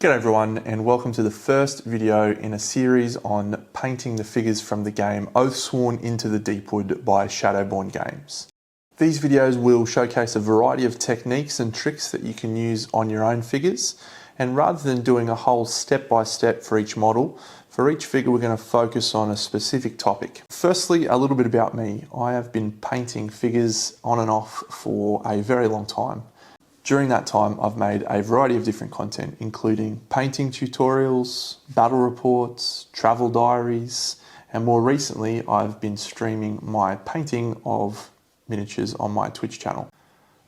G'day everyone, and welcome to the first video in a series on painting the figures from the game Oathsworn Into the Deepwood by Shadowborne Games. These videos will showcase a variety of techniques and tricks that you can use on your own figures, and rather than doing a whole step-by-step for each model, for each figure we're going to focus on a specific topic. Firstly, a little bit about me. I have been painting figures on and off for a very long time. During that time, I've made a variety of different content, including painting tutorials, battle reports, travel diaries, and more recently, I've been streaming my painting of miniatures on my Twitch channel.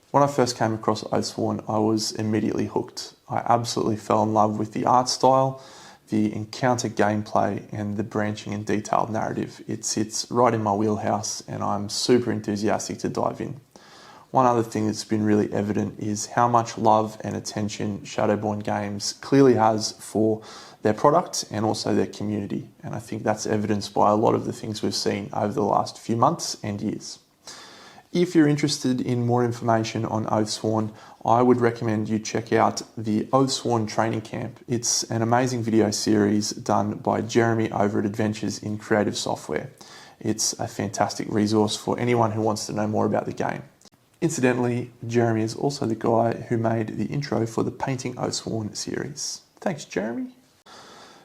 When I first came across Oathsworn, I was immediately hooked. I absolutely fell in love with the art style, the encounter gameplay, and the branching and detailed narrative. It sits right in my wheelhouse, and I'm super enthusiastic to dive in. One other thing that's been really evident is how much love and attention Shadowborne Games clearly has for their product and also their community. And I think that's evidenced by a lot of the things we've seen over the last few months and years. If you're interested in more information on Oathsworn, I would recommend you check out the Oathsworn Training Camp. It's an amazing video series done by Jeremy over at Adventures in Creative Software. It's a fantastic resource for anyone who wants to know more about the game. Incidentally, Jeremy is also the guy who made the intro for the Painting Oathsworn series. Thanks, Jeremy.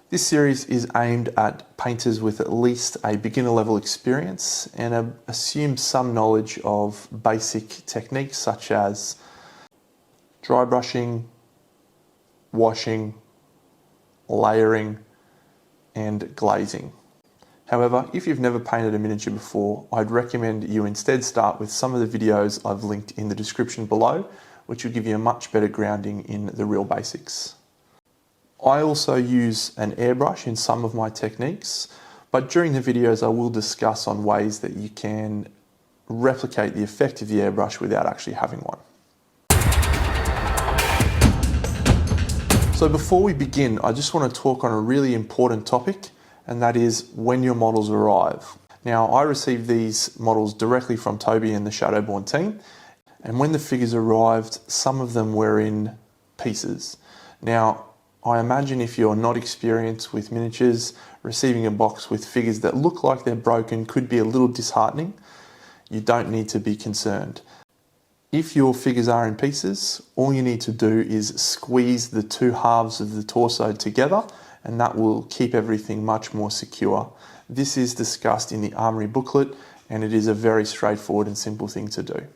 This series is aimed at painters with at least a beginner level experience and assumes some knowledge of basic techniques such as dry brushing, washing, layering, and glazing. However, if you've never painted a miniature before, I'd recommend you instead start with some of the videos I've linked in the description below, which will give you a much better grounding in the real basics. I also use an airbrush in some of my techniques, but during the videos I will discuss on ways that you can replicate the effect of the airbrush without actually having one. So before we begin, I just want to talk on a really important topic, and that is when your models arrive. Now, I received these models directly from Toby and the Shadowborne team, and when the figures arrived, some of them were in pieces. Now, I imagine if you're not experienced with miniatures, receiving a box with figures that look like they're broken could be a little disheartening. You don't need to be concerned. If your figures are in pieces, all you need to do is squeeze the two halves of the torso together, and that will keep everything much more secure. This is discussed in the Armory booklet, and it is a very straightforward and simple thing to do.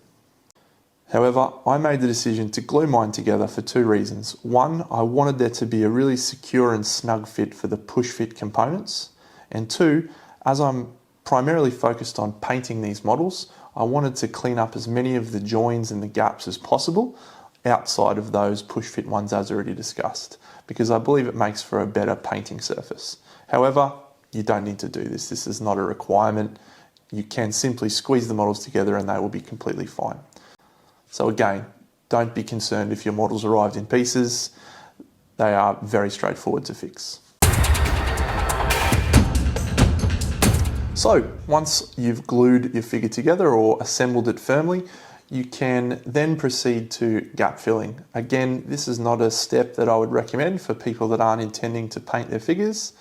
However, I made the decision to glue mine together for two reasons. One, I wanted there to be a really secure and snug fit for the push fit components. And two, as I'm primarily focused on painting these models, I wanted to clean up as many of the joins and the gaps as possible outside of those push fit ones as already discussed, because I believe it makes for a better painting surface. However, you don't need to do this. This is not a requirement. You can simply squeeze the models together and they will be completely fine. So again, don't be concerned if your models arrived in pieces. They are very straightforward to fix. So once you've glued your figure together or assembled it firmly, you can then proceed to gap filling. Again, this is not a step that I would recommend for people that aren't intending to paint their figures,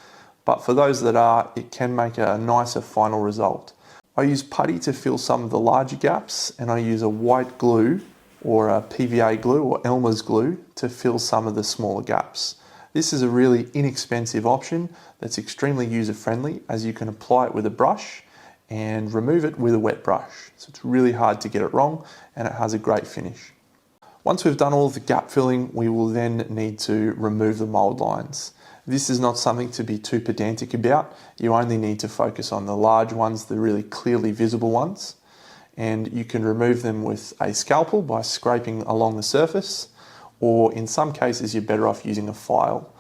but for those that are, it can make a nicer final result. I use putty to fill some of the larger gaps, and I use a white glue or a PVA glue or Elmer's glue to fill some of the smaller gaps. This is a really inexpensive option that's extremely user-friendly, as you can apply it with a brush and remove it with a wet brush. So it's really hard to get it wrong, and it has a great finish. Once we've done all of the gap filling, we will then need to remove the mold lines. This is not something to be too pedantic about. You only need to focus on the large ones, the really clearly visible ones, and you can remove them with a scalpel by scraping along the surface, or in some cases you're better off using a file.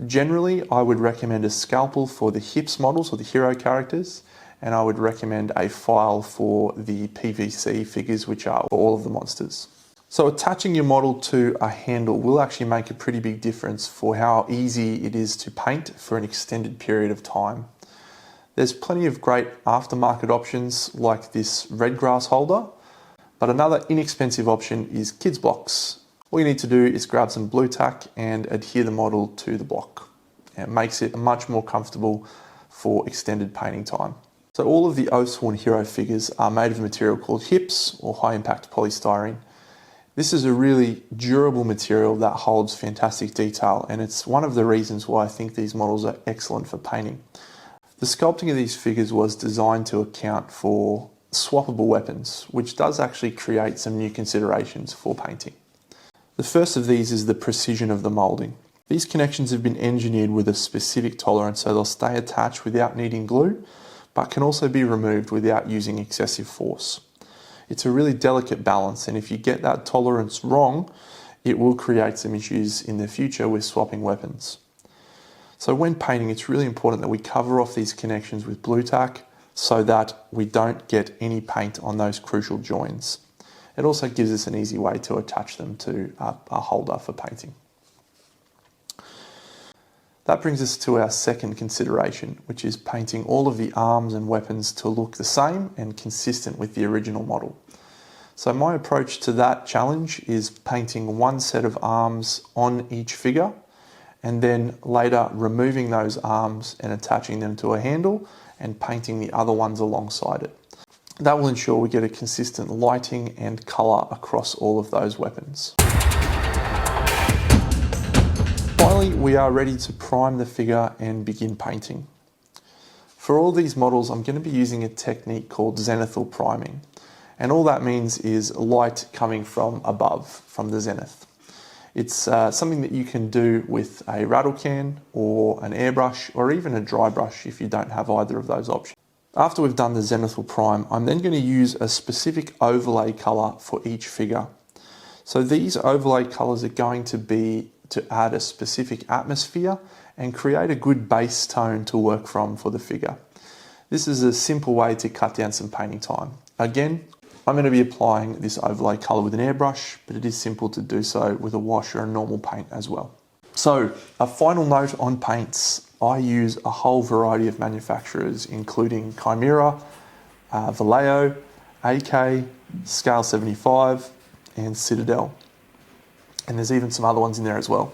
Generally, I would recommend a scalpel for the hips models or the hero characters, and I would recommend a file for the PVC figures, which are all of the monsters. So attaching your model to a handle will actually make a pretty big difference for how easy it is to paint for an extended period of time. There's plenty of great aftermarket options like this red grass holder, but another inexpensive option is kids blocks. All you need to do is grab some blue tack and adhere the model to the block. It makes it much more comfortable for extended painting time. So all of the Oathsworn hero figures are made of a material called HIPS, or high impact polystyrene. This is a really durable material that holds fantastic detail, and it's one of the reasons why I think these models are excellent for painting. The sculpting of these figures was designed to account for swappable weapons, which does actually create some new considerations for painting. The first of these is the precision of the moulding. These connections have been engineered with a specific tolerance, so they'll stay attached without needing glue, but can also be removed without using excessive force. It's a really delicate balance, and if you get that tolerance wrong, it will create some issues in the future with swapping weapons. So when painting, it's really important that we cover off these connections with blue tack so that we don't get any paint on those crucial joins. It also gives us an easy way to attach them to a holder for painting. That brings us to our second consideration, which is painting all of the arms and weapons to look the same and consistent with the original model. So my approach to that challenge is painting one set of arms on each figure, and then later removing those arms and attaching them to a handle and painting the other ones alongside it. That will ensure we get a consistent lighting and colour across all of those weapons. Finally, we are ready to prime the figure and begin painting. For all these models, I'm going to be using a technique called zenithal priming. And all that means is light coming from above, from the zenith. It's something that you can do with a rattle can or an airbrush or even a dry brush if you don't have either of those options. After we've done the zenithal prime, I'm then going to use a specific overlay colour for each figure. So these overlay colours are going to be to add a specific atmosphere and create a good base tone to work from for the figure. This is a simple way to cut down some painting time. Again, I'm going to be applying this overlay colour with an airbrush, but it is simple to do so with a wash or a normal paint as well. So, a final note on paints. I use a whole variety of manufacturers, including Chimera, Vallejo, AK, Scale 75, and Citadel. And there's even some other ones in there as well.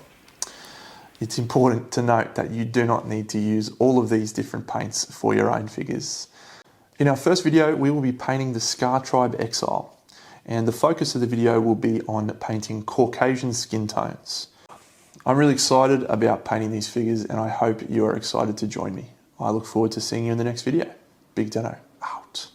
It's important to note that you do not need to use all of these different paints for your own figures. In our first video, we will be painting the Scar Tribe Exile, and the focus of the video will be on painting Caucasian skin tones. I'm really excited about painting these figures, and I hope you are excited to join me. I look forward to seeing you in the next video. Big Dano, out.